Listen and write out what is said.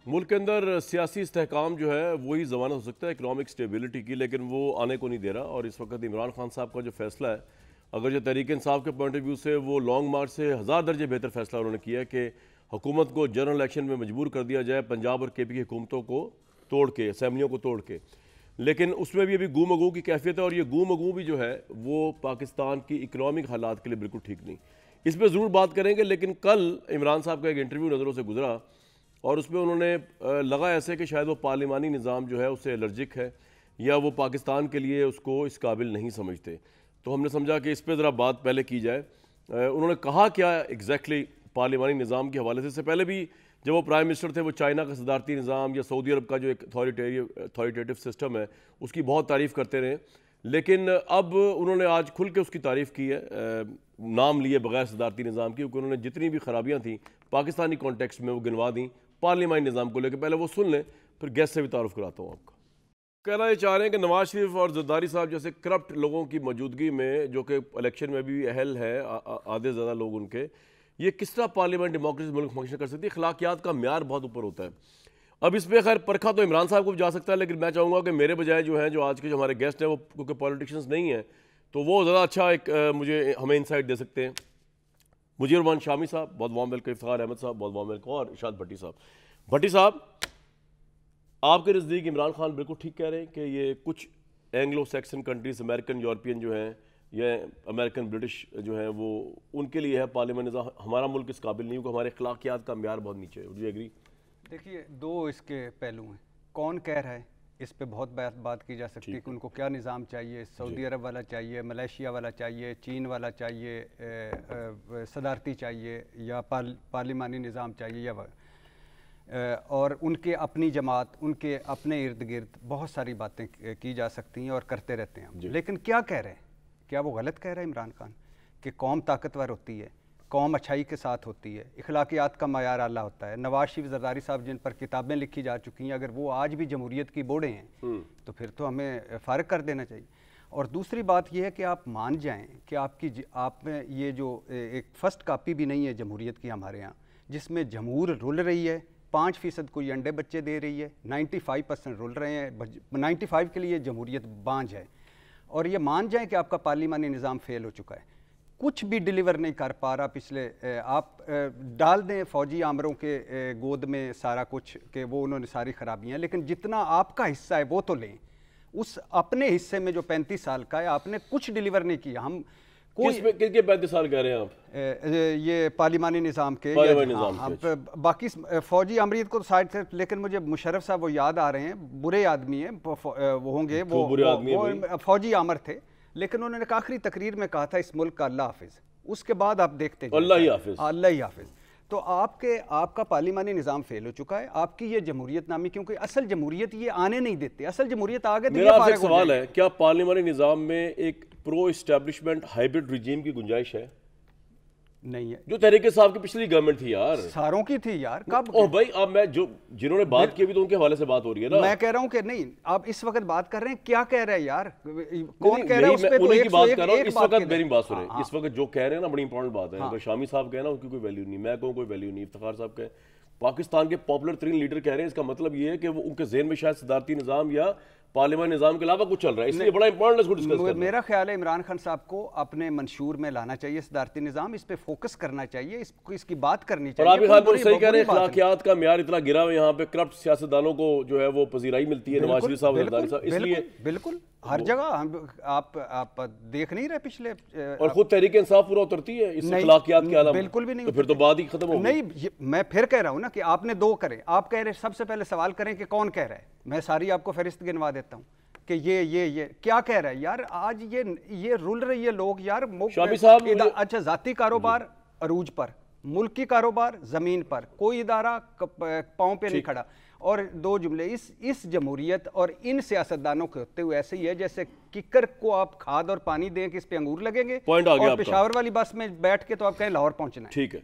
ملک کے اندر سیاسی استحکام جو ہے وہی ضمانت ہو سکتا ہے اکنامک سٹیبلٹی کی، لیکن وہ آنے کو نہیں دے رہا. اور اس وقت عمران خان صاحب کا جو فیصلہ ہے، اگر جو تحریک انصاف کے پوائنٹ آف ویو سے وہ لانگ مارچ سے 1000 درجے بہتر فیصلہ انہوں نے کیا ہے کہ حکومت کو جنرل الیکشن میں مجبور کر دیا جائے پنجاب اور کے پی کی حکومتوں کو توڑ کے، اسمبلیوں کو توڑ کے. لیکن اس میں بھی ابھی گو مگو کی کیفیت ہے، اور یہ گو مگو بھی جو ہے وہ پاکستان کی اکنامک حالات کے لیے بالکل ٹھیک نہیں. اس پہ ضرور بات کریں گے. لیکن کل عمران صاحب کا ایک انٹرویو نظروں سے گزرا، اور اس پہ انہوں نے لگا ایسے کہ شاید وہ پارلیمانی نظام جو ہے اسے الرجک ہے، یا وہ پاکستان کے لیے اس کو اس قابل نہیں سمجھتے. تو ہم نے سمجھا کہ اس پہ ذرا بات پہلے کی جائے. انہوں نے کہا کیا ایگزیکٹلی پارلیمانی نظام کے حوالے سے. اس سے پہلے بھی جب وہ پرائم منسٹر تھے، وہ چائنا کا صدارتی نظام یا سعودی عرب کا جو ایک اتھارٹیٹیو سسٹم ہے اس کی بہت تعریف کرتے رہے. لیکن اب انہوں نے آج کھل کے اس کی تعریف کی ہے، نام لیے بغیر صدارتی نظام کی، کیونکہ انہوں نے جتنی بھی خرابیاں تھیں پاکستانی کانٹیکسٹ میں وہ گنوا دیں پارلیمانی نظام کو لے کے. پہلے وہ سن لیں، پھر گیسٹ سے بھی تعارف کراتا ہوں آپ کا. کہنا یہ چاہ رہے ہیں کہ نواز شریف اور زرداری صاحب جیسے کرپٹ لوگوں کی موجودگی میں، جو کہ الیکشن میں بھی اہل ہے، آدھے زیادہ لوگ ان کے، یہ کس طرح پارلیمنٹ ڈیموکریسی ملک فنکشن کر سکتی ہے. اخلاقیات کا معیار بہت اوپر ہوتا ہے. اب اس پہ خیر پرکھا تو عمران صاحب کو بھی جا سکتا ہے، لیکن میں چاہوں گا کہ میرے بجائے جو ہیں، جو آج کے جو ہمارے گیسٹ ہیں، وہ کیونکہ پولیٹیشنز نہیں ہیں، تو وہ زیادہ اچھا ایک مجھے ہمیں انسائٹ دے سکتے ہیں. مجیر الرحمان شامی صاحب بہت وارم ویلکم، افتخار احمد صاحب بہت وارم ویلکم، اور ارشاد بھٹی صاحب. بھٹی صاحب، آپ کے نزدیک عمران خان بالکل ٹھیک کہہ رہے ہیں کہ یہ کچھ Anglo Saxon countries, American European جو ہیں یا امریکن برٹش جو ہیں، وہ ان کے لیے ہے پارلیمنٹ نظام. ہمارا ملک اس قابل نہیں ہو کہ ہمارے اخلاقیات کا معیار بہت نیچے ہے. Do you agree? دیکھیے، دو اس کے پہلو ہیں. کون کہہ رہا ہے، اس پہ بہت بات کی جا سکتی ہے کہ ان کو کیا نظام چاہیے. سعودی عرب والا چاہیے، ملیشیا والا چاہیے، چین والا چاہیے، صدارتی چاہیے، یا پارلیمانی نظام چاہیے، یا اور ان کے اپنی جماعت، ان کے اپنے ارد گرد بہت ساری باتیں کی جا سکتی ہیں اور کرتے رہتے ہیں. لیکن کیا کہہ رہے ہیں؟ کیا وہ غلط کہہ رہے ہیں عمران خان کہ قوم طاقتور ہوتی ہے، قوم اچھائی کے ساتھ ہوتی ہے، اخلاقیات کا معیار اعلیٰ ہوتا ہے؟ نواز شریف، زرداری صاحب جن پر کتابیں لکھی جا چکی ہیں، اگر وہ آج بھی جمہوریت کی بوڑھے ہیں تو پھر تو ہمیں فارغ کر دینا چاہیے. اور دوسری بات یہ ہے کہ آپ مان جائیں کہ آپ میں یہ جو ایک فرسٹ کاپی بھی نہیں ہے جمہوریت کی ہمارے ہاں، جس میں جمہور رول رہی ہے، 5% کوئی انڈے بچے دے رہی ہے، 95% رول رہے ہیں، 95 کے لیے جمہوریت بانجھ ہے. اور یہ مان جائیں کہ آپ کا پارلیمانی نظام فیل ہو چکا ہے، کچھ بھی ڈیلیور نہیں کر پا رہا. پچھلے آپ ڈال دیں فوجی آمروں کے گود میں سارا کچھ کہ وہ انہوں نے ساری خرابیاں، لیکن جتنا آپ کا حصہ ہے وہ تو لیں. اس اپنے حصے میں جو 35 سال کا ہے، آپ نے کچھ ڈیلیور نہیں کیا. ہم کس کے 35 سال کہہ رہے ہیں آپ؟ یہ پارلیمانی نظام کے، باقی فوجی امریت کو سائڈ سے. لیکن مجھے مشرف صاحب وہ یاد آ رہے ہیں، برے آدمی ہیں وہ ہوں گے، وہ فوجی آمر تھے، لیکن انہوں نے آخری تقریر میں کہا تھا اس ملک کا اللہ حافظ. اس کے بعد آپ دیکھتے ہیں اللہ ہی حافظ، اللہ ہی حافظ. تو آپ کا پارلیمانی نظام فیل ہو چکا ہے. آپ کی یہ جمہوریت نامی، کیونکہ اصل جمہوریت یہ آنے نہیں دیتے. اصل جمہوریت آگے تو میرا آپ سے سوال ہے، کیا پارلیمانی نظام میں ایک پرو اسٹیبلشمنٹ ہائبرڈ رجیم کی گنجائش ہے؟ نہیں ہے. جو تحریک انصاف کی پچھلی گورنمنٹ تھی یار، ساروں کی تھی یار. کب؟ اوہ بھائی، اب میں جنہوں نے بات کی ابھی تو ان کے حوالے سے بات ہو رہی ہے نا. میں کہہ رہا ہوں کہ نہیں، آپ اس وقت بات کر رہے ہیں کیا کہہ رہے ہیں یار، کون کہہ رہا ہے اس پہ؟ انہیں کی بات کر رہا ہوں. اس وقت میری بات سنیں، اس وقت جو کہہ رہے ہیں نا بڑی امپورٹنٹ بات ہے. اگر شامی صاحب کہنا ان کی کوئی ویلیو نہیں، میں کہوں کوئی ویلیو نہیں، افتخار صاحب کہیں پاکستان کے پاپولر ترین لیڈر کہہ رہے ہیں، اس کا مطلب یہ ہے کہ وہ ان کے ذہن میں شاید صدارتی نظام یا پارلیمانی نظام کے علاوہ کچھ چل رہا ہے. اس لیے بڑا امپورٹنٹ اس کو ڈسکس کرنا. میرا خیال ہے عمران خان صاحب کو اپنے منشور میں لانا چاہیے صدارتی نظام، اس پہ فوکس کرنا چاہیے، اس کی بات کرنی چاہیے. اور آپ خیال پر صحیح کہہ رہے ہیں، اخلاقیات کا معیار اتنا گرا ہے یہاں پہ، کرپٹ سیاستدانوں کو جو ہے وہ پذیرائی ملتی ہے، نواز شریف صاحب، زرداری صاحب. اس لیے بالکل ہر جگہ آپ دیکھ نہیں رہے پچھلے، اور خود تحریک انصاف پورا اترتی ہے اس اخلاقیات کے علاوہ. بالکل بھی نہیں، تو پھر تو بات ہی ختم ہو گئی. نہیں، میں پھر کہہ رہا ہوں نا کہ آپ نے دو کرے. آپ کہہ رہے سب سے پہلے سوال کریں کہ کون کہہ رہا ہے. میں ساری آپ کو فہرست گنوا دیتا ہوں کہ یہ کیا کہہ رہا ہے یار. آج یہ رول رہی ہے لوگ یار. شامی صاحب، اچھا، ذاتی کاروبار عروج پر، ملکی کاروبار زمین پر، کوئی ادارہ پاؤں پہ نہیں کھڑا. اور دو جملے، اس جمہوریت اور ان سیاستدانوں کے ہوتے ہوئے ایسے ہی ہے جیسے ککر کو آپ کھاد اور پانی دیں کہ اس پہ انگور لگیں گے، اور پشاور والی بس میں بیٹھ کے تو آپ کہیں لاہور پہنچنا ہے. ٹھیک ہے.